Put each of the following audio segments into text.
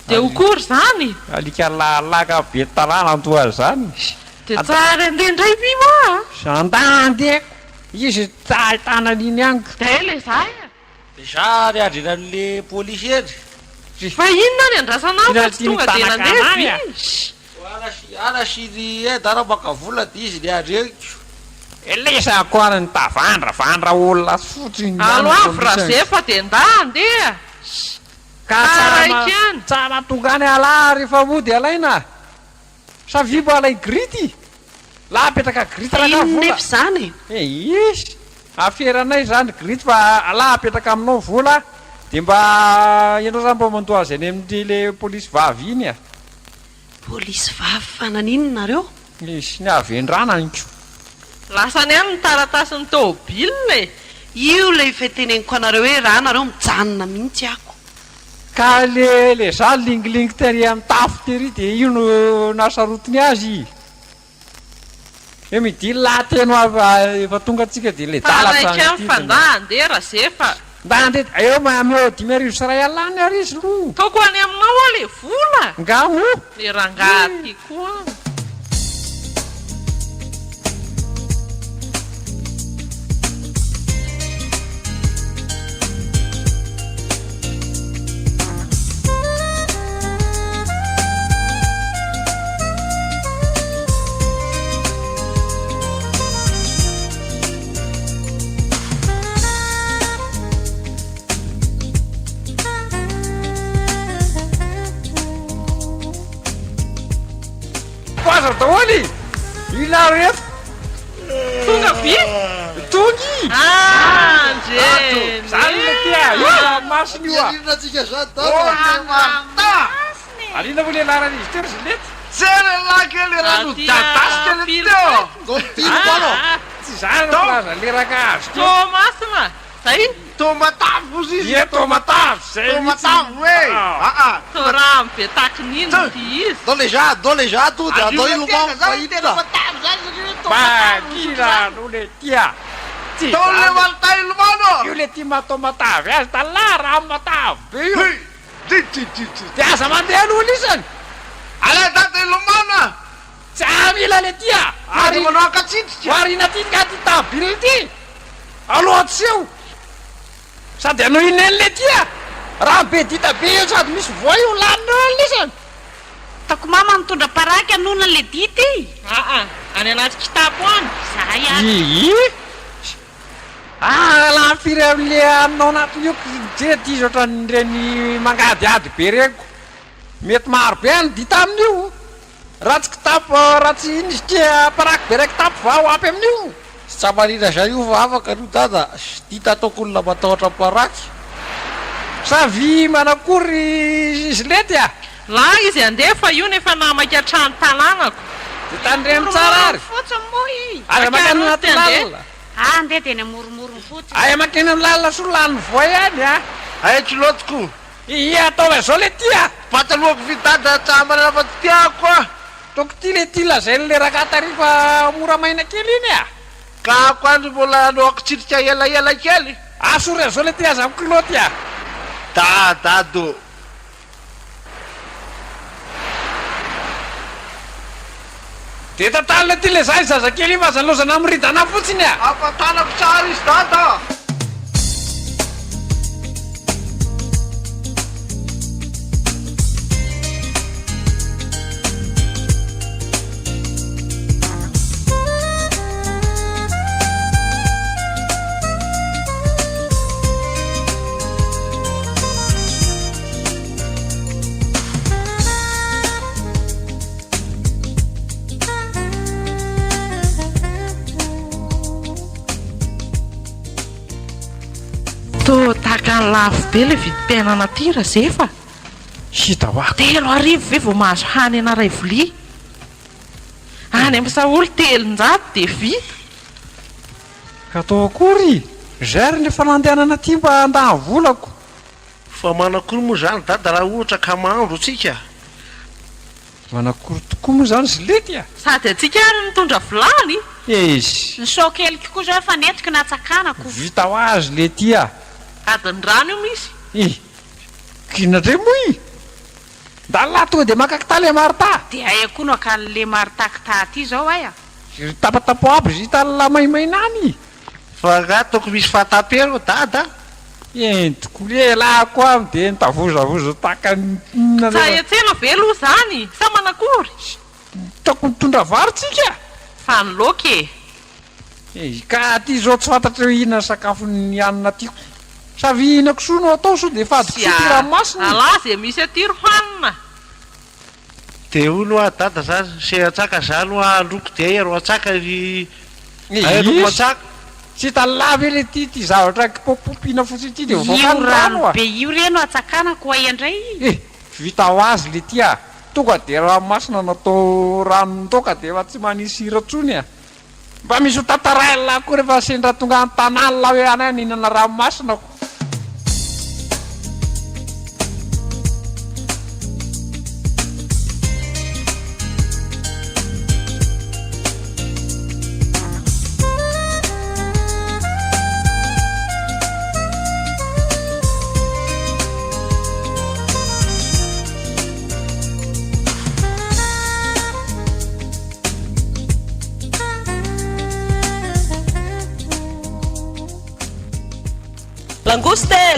de okory zany alika lalaka be talàna antoazy zany de tsara indray mima zandandeko izy tanan'iny aniko de le zay de za ry adrena an'le polisy ery fa inona ny andrasanao fa tsy tonga de nandeha ana siry dara maka vola de izy le areko elesako any ny tavandravandra olona fotsiny alo avy razefa de nda andeha ka tsara tongany ala rehefa mody alaina savibo alay grity la apetraka grity nefa zany izy aferanay zany grity fa ala apetraka aminao vola de mba ianao zany mba mandoa azy any amin'ny le polisy vavy iny a polisy vavy fananinona nareo isy ny avendrana niko lasany any ny taratasy ny tôbilina io le ifeteneniko anareo hoe raha nareo mijanona mihitsy ako ka le za lingilingy tery amin'ny tafo tery de io no nasarotiny azy e midily lahateno efa tonga atsika de le dalaika fa nda andeha razefa nda andeha eo mameo 5 sy ray alany ary izy lo toko any aminao a le vola ngamo le rangaty koa daholy ina reto tonga be tongy zany le tia masiny io alina vo le laran'izy teo zy lety serelakele rano dadasika le teo tsy zany plaza le raka azy teo tomasina zay tomatavo izy ie tomatavo zay tomatavo e toramy be takin'ino ty izy do le za to de atao ilomano fahitna bakila no le tia tao le malta ilomano io le tia matomatavy azy tala raha matavy be io de aza mandeha aloha isany ala data ilomana tsy amila le tia ary manao akatsitsika arina ty ka ty tabily ty aloha tseo sady anao ineny le tia raha be dita be io sady misy voa io laninao lisany tako mama mitondra paraky anona le dity any anaty kitapo any zay la firy am'le aminao anatiny io jety izy ohatran'ireny mangadiady be reko mety maro be any dita amin'io raha tsy kitapo raha tsy iny izy tia paraky be ray kitapo va ho ampy amin'io sy tsamarina zay io fa afaka no dada sy dita ataoko olona matahotra paraky savy manakory izy lety a la izy andeha fa io nefa namaka atrano tanànako de tandreny tsara ary fotsiny moa aza makeny anaty lalina andeha teny amoromorony fotsiny aya makeny amin'ny lalina solany voay any a aetry lotoko ia ataova zao le tia pataloako vidada tsamarina fa tiako a toko ty le ty lazay le rakatarifa mora maina kely iny a ka ako andry mbola aloako tsirika elaela kely asory zao le tia aza kiloty a dado de tatalo le ty le zay zazakely io fa aza lozana amiridana fotsiny a afatanako tsara izy dada takany lafo be le vidim-piainana ty razefa hita hoako telo arivo ve vao mahazo hany ana ray volia any amin'ny saolo telonjato de vita ka atao akory zay ary nefa nandehanana ty mba andany volako fa manakory moa zany dada raha ohatra ka mahandro atsika manakory tokoa moa zany zy lety a sady atsika ary mitondra vilany izy ny sokelyky koa zao efa netiky natsakanako vita ho azy le tia adiny rano io misy kinatray moa i ndalahy tonga de makakita le marita de aia koa no aka le maritaky taty zao ay a ry tapatapo aby zy hitan'la maimaina any fa ga toko misy fahatapero dada entiko le lahy koa am de nitavozavozo taka Sa etsena ve aloha zany sa manakory toko mitondra varotsika fa ny loky ka ty zao tsy fantatra hoe inona sakafo ny anina tiako savy ihinako soa no atao so de fadiko so ty ranomasina ala zay misy aty ro hanina de olo a dada zany se atsaka zany a loko de ro atsaka ry aero matsaka tsy talavy le ty zavatra popopina fotsiny ty de io voakany rano rano a be io reno atsakanako ay indray vita ho azy le ty a tonga de ranomasina natao ranontoka de efa tsy manisy sira tsony a mba misy ho tantaraila koa rehefa sendra tonga an-tanàna hoe anay nihinana ranomasina ko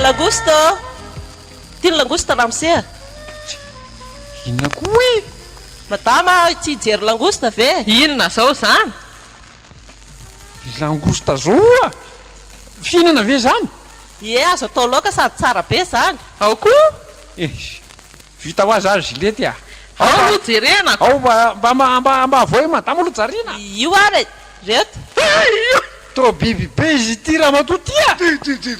Langosta tiany langosta ramosea inona koa hoe madama tsy hijery langosta ve inona zao zany langosta zao a fihinana ve zany ie azo atao laoka sady tsara be zany ao koa vita ho azy azy zilety a ao no jerenako ao mba avoe madama alo jariana io ary reto to biby be izy ty raha mato ty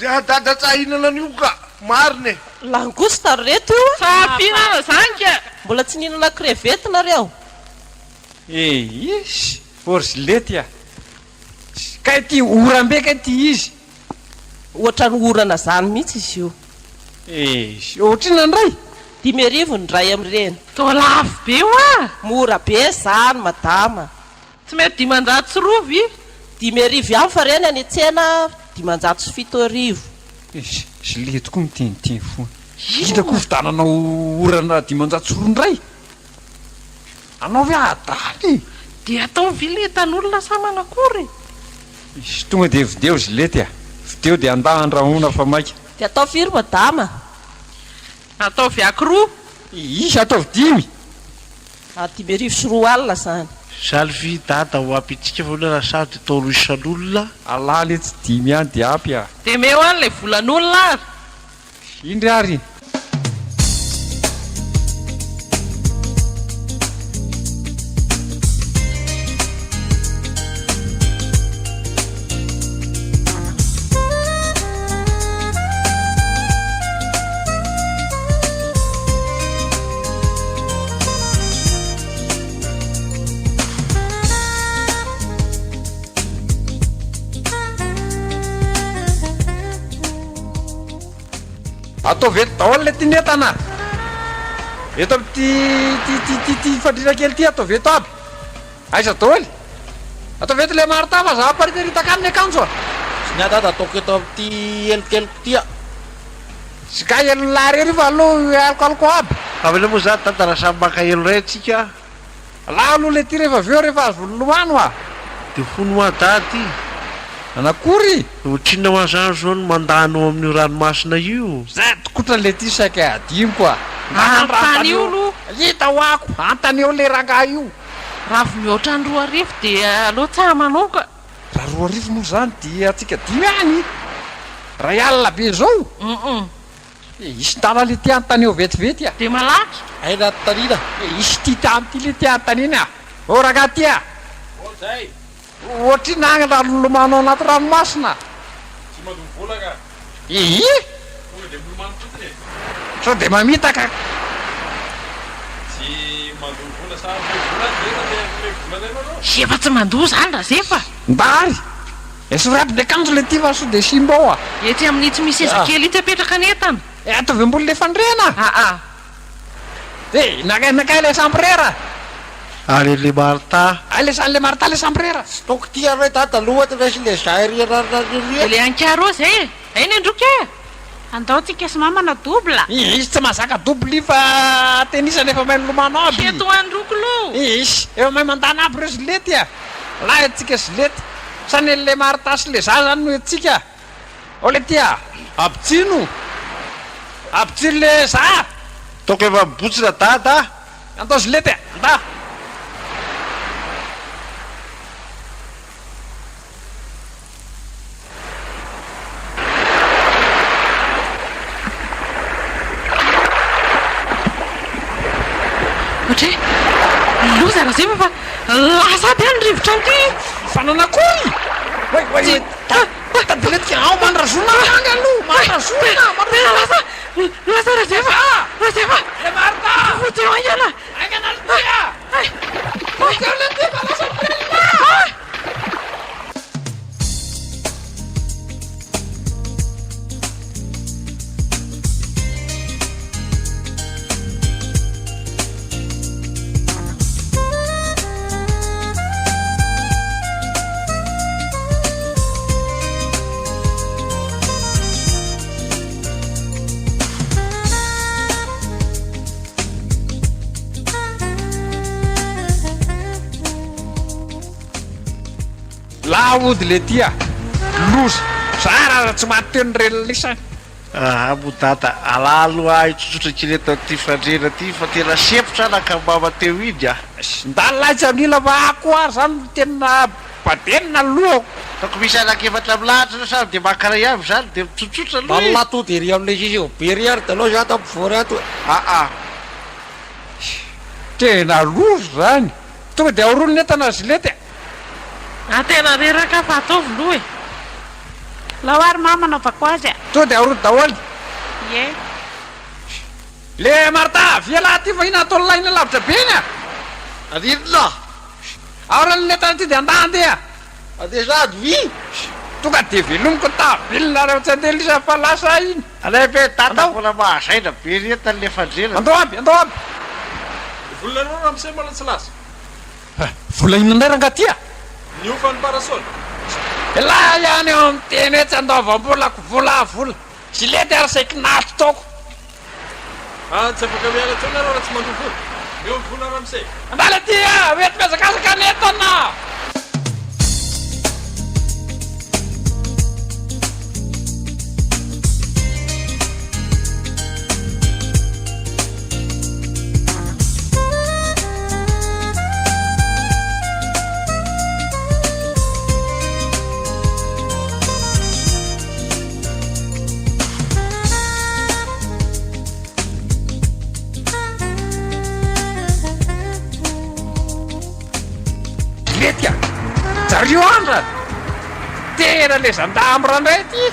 a dada tsa hinana an'io ka marine langosta reto io sa fihinana zany ka mbola tsy nihinana crevette nareo isy for zilety a kay ty orambe kay ty izy ohatra ny orana zany mihitsy izy io ohatrina ndray 5,000 ny ray am'ireny to lafo be oa mora be zany madama tsy mety 500 sy rovy 5,000 ihany fa reny any an-tsena 507,000 zilety koa miteniteny foana hitako vitananao orana 500 ndray anao ve adaly de atao viletan'olona sa manakory izy tonga de video zilety a video de andahandrahona fa maika de atao firy madama atao viaky roa isy ataovy 5 5,000 sy 2 alina zany salvi dada ho apitsika voalana sady tao ro isan'olona alà le tsy 5 any de apy a de meo any le volan'olona ary indry ary ataovy eto daholo le tinetana eto am'ty fandrina kely ty ataovy eto aby aiza daholy ataovy eto le marita fa za aparitaritaka aminy akanjo a sy ny adada ataoko eto am'ty elikeliko tya sy ka elonlahy rery fa aloha alikoaliko aby avele moa zany dada raha samy maka elo ray atsika la aloha le ty rehefa aveo rehefa azo vololomano a de fono a dady anakory ohatrinona hoazany zao no mandano amin'io ranomasina io zay tokotra le ty saika adimiko a antany io no hita ho ako antany eo le ranga io raha vy mihoatra ny 2 arivo de aloha tsaha manoka raha 2 arivo moa zany di atsika 5 any raha alina be zao isy tana le ty antany eo vetivety a de malaky aina tanina isy ty tany ty le ty antany iny a o raga ty a ohatrina agny raha lomano anaty ranomasina sao de mamitaka efa tsy mandoa zany raha zefa ndary esoraty de akanjo le ty fa so de simba ao a ety amin'ny tsy misy ezakely ity apetraka netana ataovy ambolo le fandrena aa nakay le samprera ale le marita le sany le marita le samprera toko ty areo dada lohatra rasy le zay rianarina de le ankaro zay ainy androka andaotsika sy mamana dobla izy tsy mahazaka dobly fa tenisa nefa mahay lomano aby Eto androkolo izy efa mahay mandana aby reo zilety a la atsika zilety sany le maritasy le za zany no etsika ole tya ampitsino le za toko efa mibotsina dada andao zilety anda ohatry loza raha zay fa lasa be any rivotra anty fananakory way tadiletika ao mandrazona anga alo mandrazona lasa raha zay fa le marta teo angana anganaltia lasa laody le tya loza za raha tsy maty ny relisany mo dada alaloha itsotsotra kireto ty fandrena ty fa tena sepotra nakambama teo iny a ndalaitsy amila fa ako ary zany tena badenina lohako toko misy anakefatra milahatra reo samy de makaray avy zany de mitsotsotra aloha latody ery am'le izy eo bery ary de aloha za tampivory ato aa tena loza zany tonga de aorony netana zilety tena reraka fa ataovy loha e lao ary mamana avako azy a tonga de aorony daholy ye le marta viala ty fa ina ataony laina lavitra be iny a aninona aorany netana ty de andandeha ade sady vi tonga de velomiko tavilona reo tsy andelisa fa lasa iny alepe dada mbola mahazaina be retany le fandrena andao aby volanao raha misay mbola tsy lasa vola inandray rangatya niofany parasol la ihany eo amin'ny teny hoe tsy andaovam-bolako volavola zilety ary saiky nato taoko tsy afaka miala tsona rah raha tsy mandovola eo ny vola raha misay andala tya mety miazakazaka netana letya zareo andra tena le zandamra ndray ty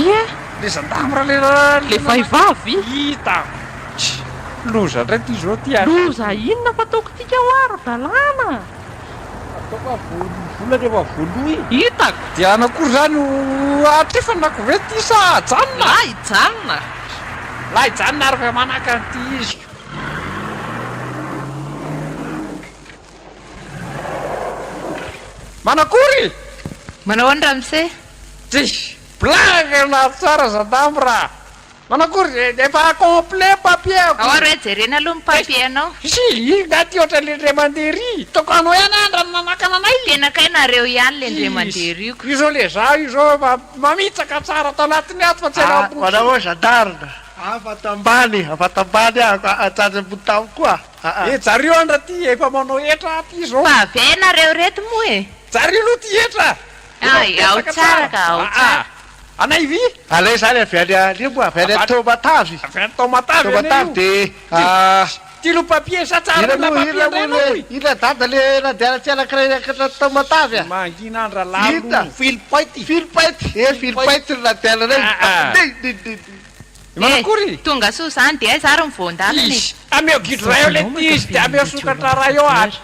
ie le zandamra le vaivavy hitako loza ndray ty zao ty loza inona fa ataoko tika ho ary dalàna vola rehefa voaloy hitako dia anakory zany atrefanako ve ty sa janona la ijanona la ijanona ary fa manaka an'ty izy manakory manao any ramse ty blagana tsara zandamra manakory efa complet papier aoary hoe jerena aloha mipapie anao si gaty ohatra le ndre mandery toko anao ihany andra ny nanakana anay tena kay nareo ihany le ndre manderiko io zao le za io zao mamitsaka tsara tao anatiny ato fa tsy manao hoe zandarina afatambany atsajambony tao koa jareo andra ty efa manao etra ty zao fa avy ay nareo reto moa e jareo aloha ty etra ay ao tsara ka ao tsara anay vy alay zany avy any alemo avy any tomatavy avy any tomatavy tomatavy de ty lo papier sa tsara na papier ndray ina dada le nandeana ty anankiray akatra tomatavy a mangina andra Hita. lalo filipaity filipaity filipaity no nandeana rey manakory tonga soa zany de ay zary mivoandalany izy ameo gidro ray eo le ty izy de ameo sokatra ray eo ary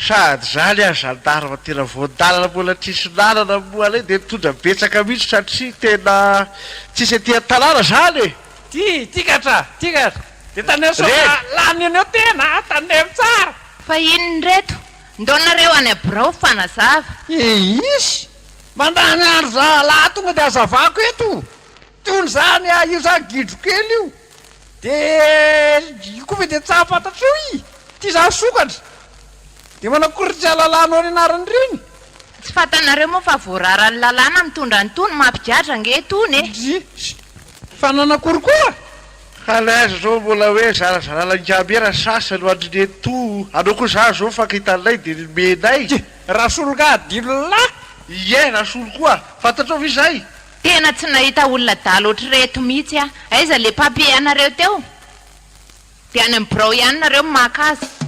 sady zany a zandarma tena voandalana mbola tsisy nanana moa lay de tondra betsaka mihitsy satria tena tsisy aty an-tanàna zany e tikatra de taneo so lany eny eo tena taneo tsara fa inony reto ndonareo any abrao fanazava izy mandany andro za laha tonga de azavako eto tony zany io zany gidro kely io de io koa ve de tsahafantatra eo ty zany sokatra de manakoritry alalànao any anarany reny tsy fantanareo moa fa voararany lalàna mitondra ny tony mampidratra nge tony fa nanakory koa ka laiza zao mbola hoe zarazaralangamera sasa no andrineto anao koa za zao fakaitanay de menay rasolo ka adilolahy ie rasolo koa fantatrao v izay tena tsy nahita olona dalo ohatry reto mihitsy a aiza le papie anareo teo de any amin'ny brao ihany nareo maka azy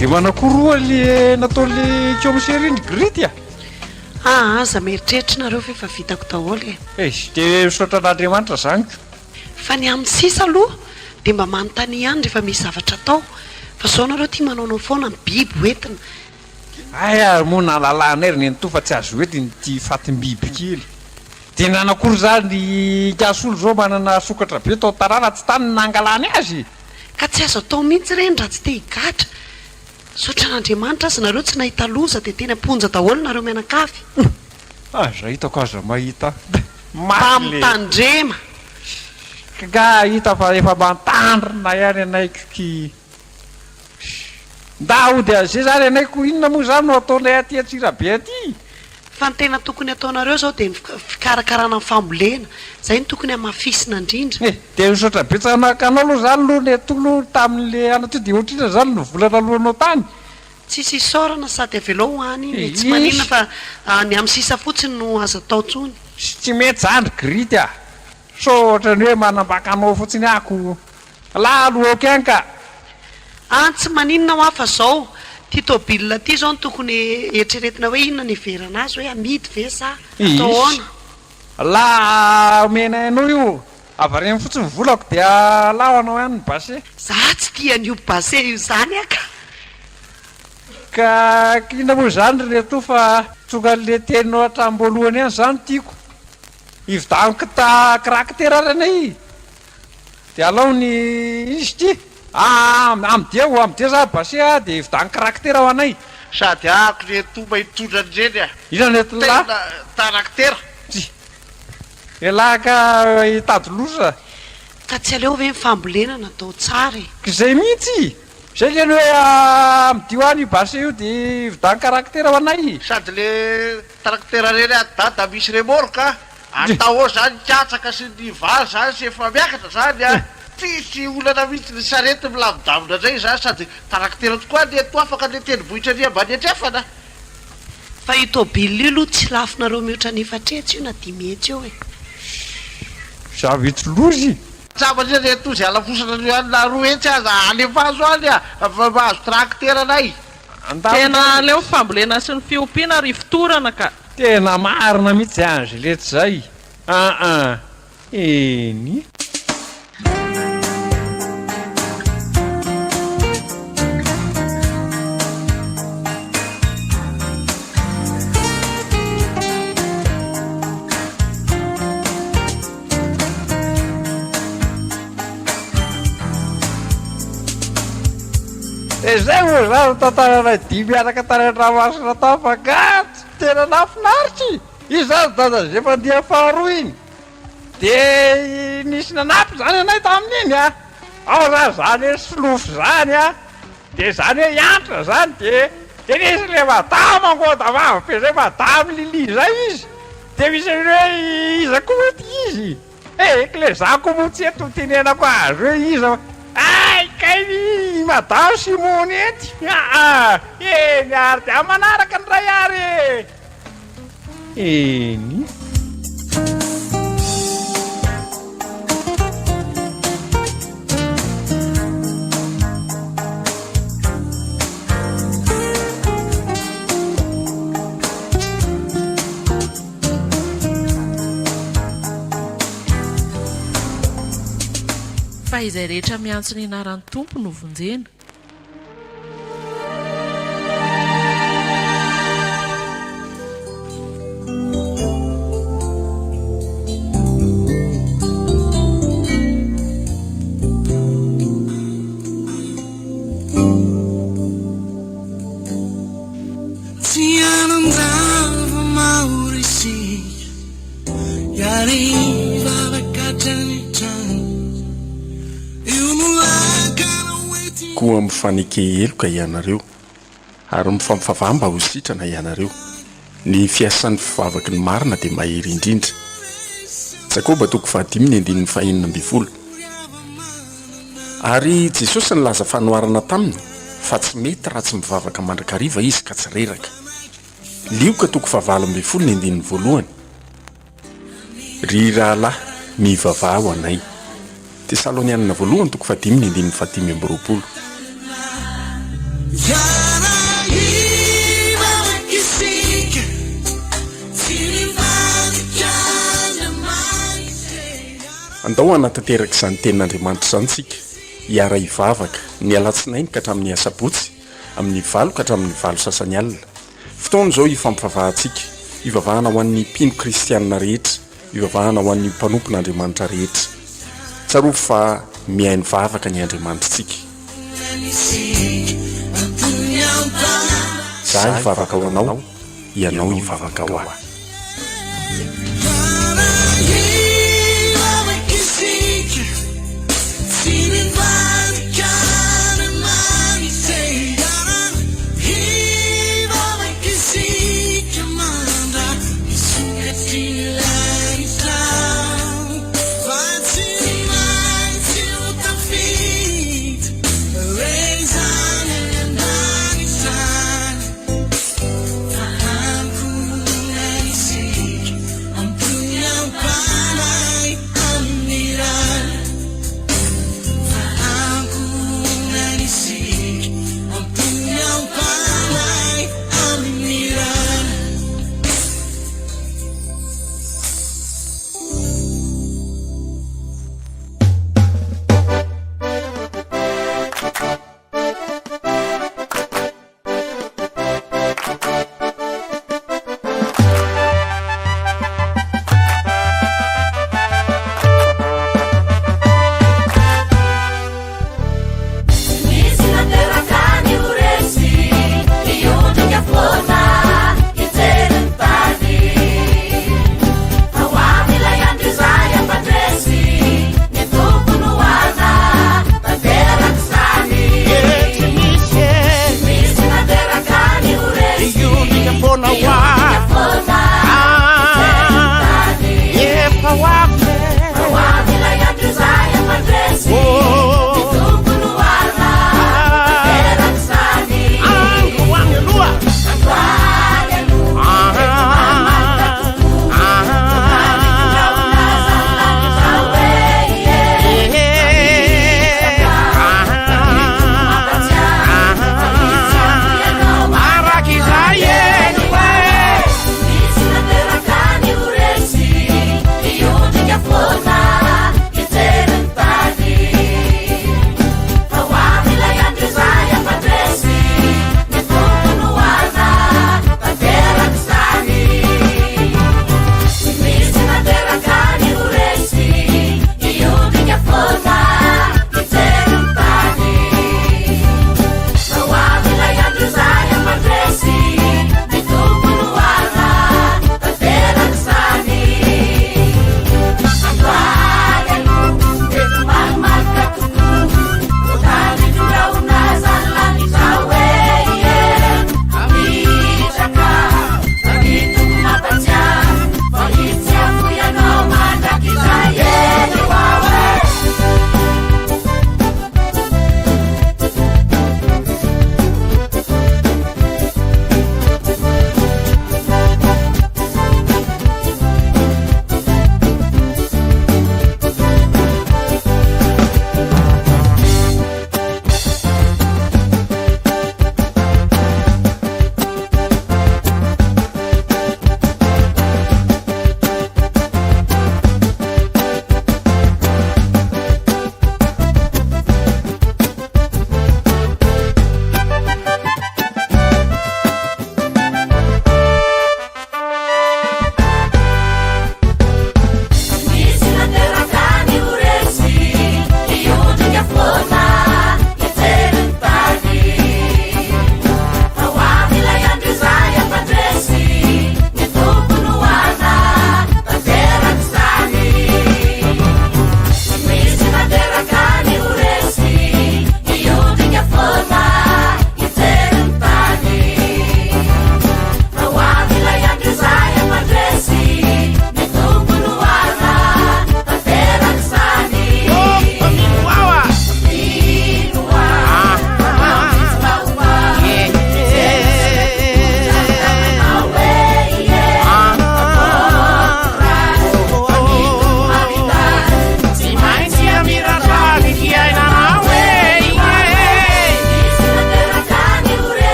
de manakoroa le natao le kiomiseriny grity aza mieritreritra nareo fa efa vitako daholo de misaotra an'andriamanitra zany fa ny amin'ny sisa aloha de mba manontany ihany rehefa misy zavatra atao fa zao nareo tia manaonao foana ny biby hoentina aya moa nalalàna ery ny to fa tsy azo oetiny ty fatim-biby kely de nanakory zany gasolo zao manana sokatra be tao tarana tsy tany nangalany azy ka tsy azo atao mihitsy reny raha tsy te higatra sotra n'andriamanitra azy nareo tsy nahita loza de teny amponja daholo nareo mianakafy aza hitako aza mahita mpamitandrema ka hita fa efa mantandrina ihany anaiky nda ody azay zany anaiko inona moa zany no ataonay aty atsirabe aty fa ny tena tokony ataonareo zao de fikarakarana ny fambolena zay ny tokony hamafisina indrindra de misaotra betsanaka anao aloha zany loha le tolo tamin'le ana ty de ohatrina zany no volana alohanao tany tsisy isorana sady avelao hoany iny tsy maninona fa ny amin'ny sisa fotsiny no azo atao tsony tsy mety zany grity so ohatrany hoe manambaka anao fotsiny ako la alohaoko ihany ka tsy maninona ho afa zao ty tobila ty zao ny tokony eritreretina hoe inona ny verana azy hoe amidy ve sa atao ona la mena anao io avareny fotsiny volako de lao anao ihany ny base za tsy tian'io base io zany aka ka inona moa zany reto fa tsokan'le teninao hatramboalohany ihany zany tiako ividaniko karaktera ranay de alao ny izy ty amdia za base de ividany karaktera ho anay sady ako le tomba hitondrandreny ina netla karaktera elaka hitady losa ka tsy aleo ve mifambolena natao tsara zay mihitsy zay leny hoe amidio any base io de ividany karaktera ho anay sady le karaktera reny adada misy remorka atao zany katsaka sy ny valy zany sy efa miakatra zany tsisy olana mihitsy ny sarety milamidamina zay zany sady karaktera tokoa ny eto afaka ny tenivohitra ny ambany atrefana fa itobily io aloha tsy lafinareo mihoatra ny efatretsy io na dimihetsy eo zavitsy lozy tsabany ny etozy alafosana ny anina roa etsy aza alefazo any mahazo karaktera anay tena leo fambolena sy ny fiompiana ry fitorana ka tena marina mihitsy anzy lety zay eny zay moa zany tantarana di miaraka tanadramasina tafagatsy tena nafinaritsy izy zany dada zay mandeha faharoa iny de nisy nanapy zany anay tamin'iny ao zany zany hoe solofo zany de zany hoe iantra zany de nisy le madamo angoda vavabe zay madamo lili zay izy de misy hoe iza koa moa ty izy ekle za koa moa tsy eto tenenako azy hoe iza ay kay madamo simony ety eny ary de amanaraka ny ray ary eny izay rehetra miantso ny anaran'ny tompo no vonjena. koa mifaneke eloka ianareo ary mifampifavah mba ho sitrana ianareo. Ny fiasan'ny fivavaky ny marina dia mahery indrindra. Jakoba 5:5. Ary Jesosy nilaza fanoharana taminy fa tsy mety raha tsy mivavaka mandrakariva izy ka tsy reraka. Lioka 9:1. Ry rahalahy mivavaha ho anay. Tesalonianina 1:5-5. Andao anatanteraka izany tenin'Andriamanitra izany tsika. Hiara hivavaka ny alatsinainy ka hatramin'ny asabotsy, amin'ny 9 ka hatramin'ny 9 sasany alina. Fotoana izao hifampivavahantsika, hivavahana ho an'ny mpino kristianina rehetra, hivavahana ho an'ny mpanompon'Andriamanitra rehetra. Tsaroa fa mihaino vavaka ny Andriamanitrantsika. Zaho hivavaka ho anao, ianao hivavaka ho aho.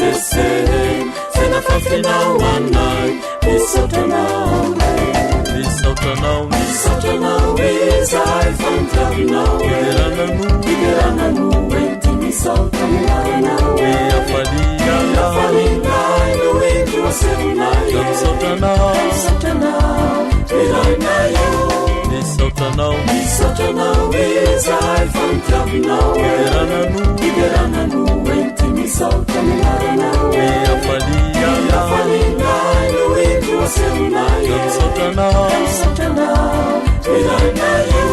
seseny zay nafafinao anay misotranao misotranao misotranao izay fantavinao igeranano enti misaotra milaranao afalinay no indro aseonay misotranao ilainayo misotranao izay fantavinao igeranano enti misaotra milaranao afalinay no indro aseonay misotranao ilainayo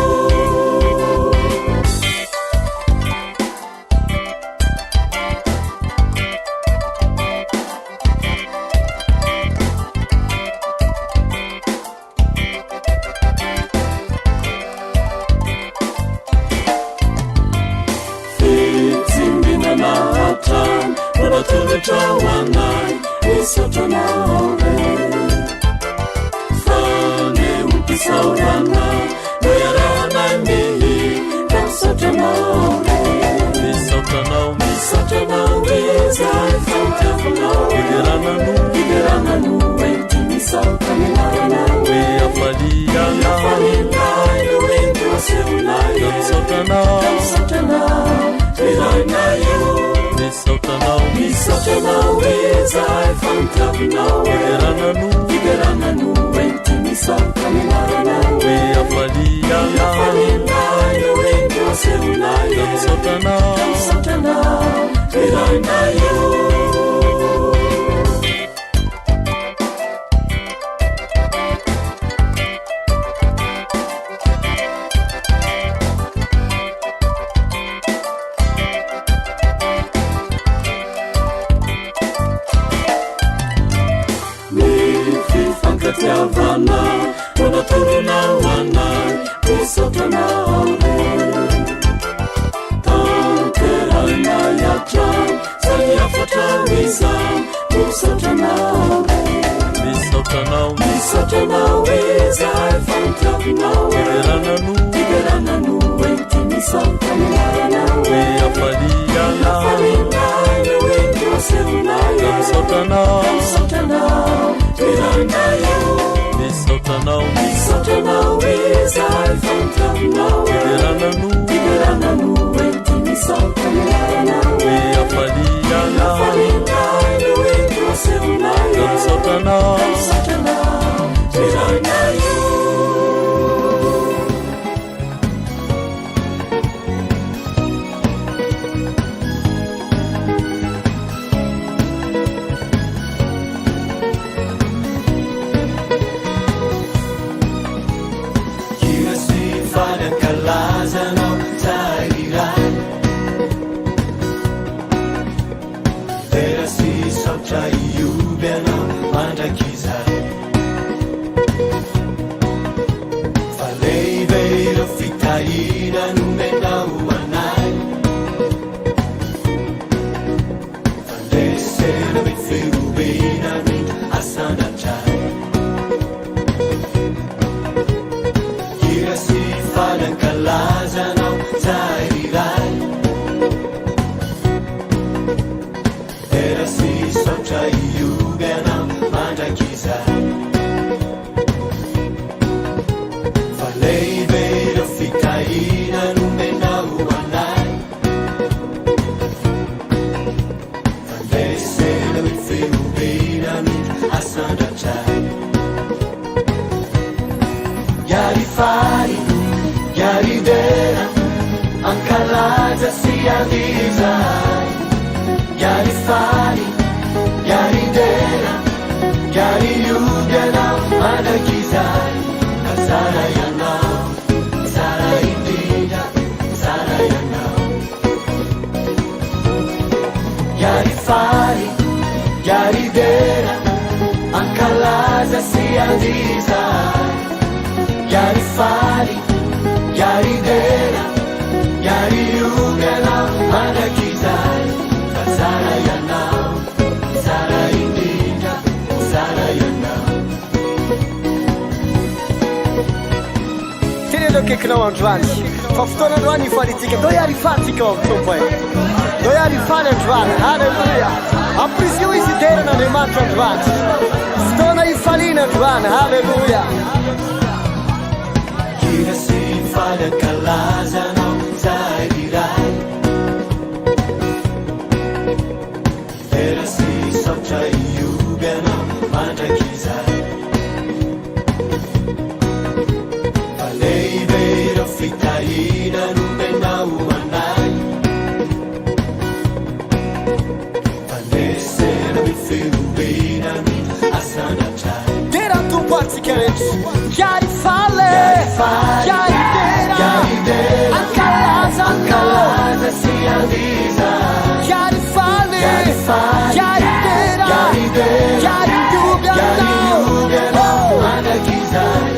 Tunachawanai isotanaore fane ukisaurana noyarana mihi kasotanaore misotanawe zai fantafanao igerananu enti misautanilanawe afalinai nuindu aseunai misotana ilainayo misotranao izay fantavinao igeranano enti misaotra milaranao afalinay no indro aseonay misotranao ilainayo Fiavana, una turuna wana, misotanaore. Tankerana yatran, sayafatawiza, misotanaore. Misotanawe, zai fantavinao, igerananu, enti misotanawe, afalinay, no indro aseunay, misotanaw, ilainayo. Misotranao izay fantavinao igeranano enti misautra milaranao afalinay no indro aseonay misotranao ilainayo kalazanao tairai terasi saotra iobianao mandrakizay fa lehibe fitahina nomenao anay fandesena me ferobenany asanatray kalazanao tairai terasi saotra iobianao mandrakizay fa lehibe ro fitahina nomenao anay fandesena me ferobenany asandratray yarifari yaridera ankalaza si andizay yarifari yaridera yariyubianao mandrakizay kasara yanao sara indrindra sara yanao yarifari yaridera ankalaza si andizay yarifari yaridera yariyubianao mandrakizay kasara yanao sara indrindra sara yanao tenenao kekinao androany fa fotoanandroany ifalytsika do iarifany tsika tompo e do iarifany androany halleluia aprisio izy derana andriamanitra androany fotoana ifaliana androany halleloia kira sy falyankalazanao zariray vera sy saotra ioganao mandrakizay falehibe fitahina no menao anay falesena mifeobena ny asanatray dera tompoatsika rehetra chiari falle chiari dera ankalaza si avisa chiari falle chiari dera chiari duganao mandrakizay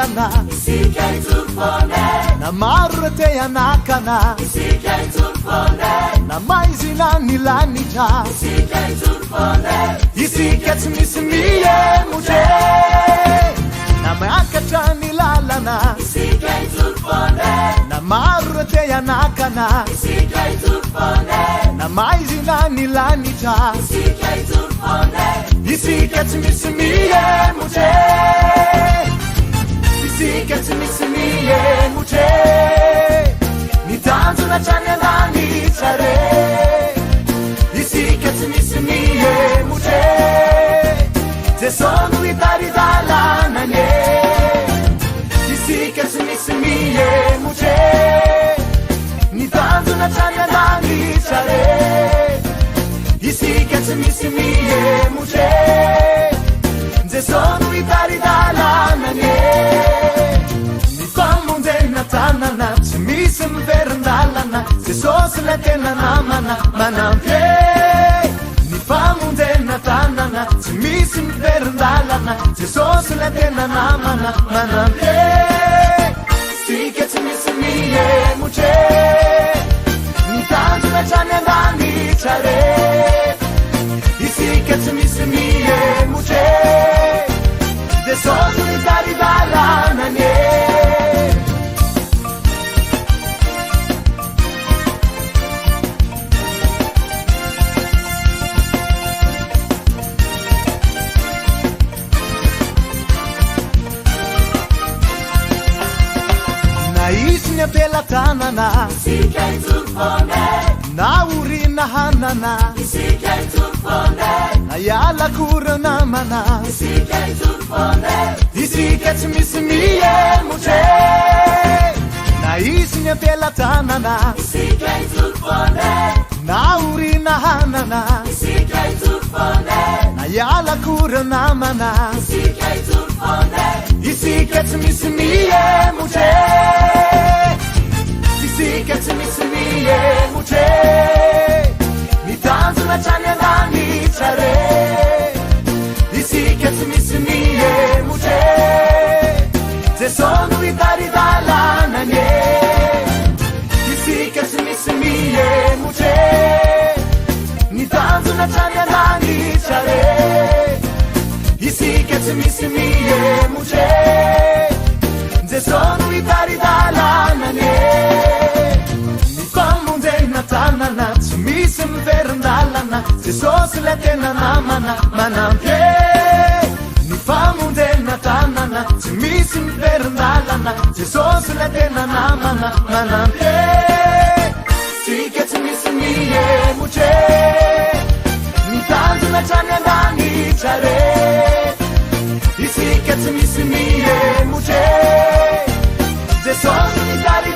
lalana na maro re te anakana na maizina ny lanitra isika tsy misy miemotre na miakatra ny lalana na maro re te anakana na maizina ny lanitra isika tsy misy miemotre isika tsy misy miemotre ny tanjona trany ananitra re isika tsy misy miemotre jesosy no hitaridalana nye isika tsy misy miemotre ny tanjona trany ananitra re isika tsy misy miemotre jesosy no hitaridalana nye ny famonjena tanana tsy misy miverindalana jesosy la tena namana manampy ny famonjena tanana tsy misy miverindalana jesosy la tena namana manampy isika tsy misy miemotre ny tanjona trany andanitra re isika tsy misy miemotre jesosy no hitaridalana nye isiny apela tanana na orina hanana na iala kora namana isika tsy misy miemotre na isiny apela tanana na orina hanana na iala kora namana isika tsy misy miemotre isika tsy misy miemotre ny tanjona trany andanitra re isika tsy misy miemotre jesosy no hitaridalana nye isika tsy misy miemotre ny tanjona trany andanitra re isika tsy misy miemotre jesosy no hitaridalana nye ny famonjena tanana tsy misy miverindalana jesosy la tena namana manampy ny famonjena tanana tsy misy miverindalana jesosy la tena namana manampy isika tsy misy miemotre ny tanjona trany andanitra re isika tsy misy miemotre jesosy no hitaridalana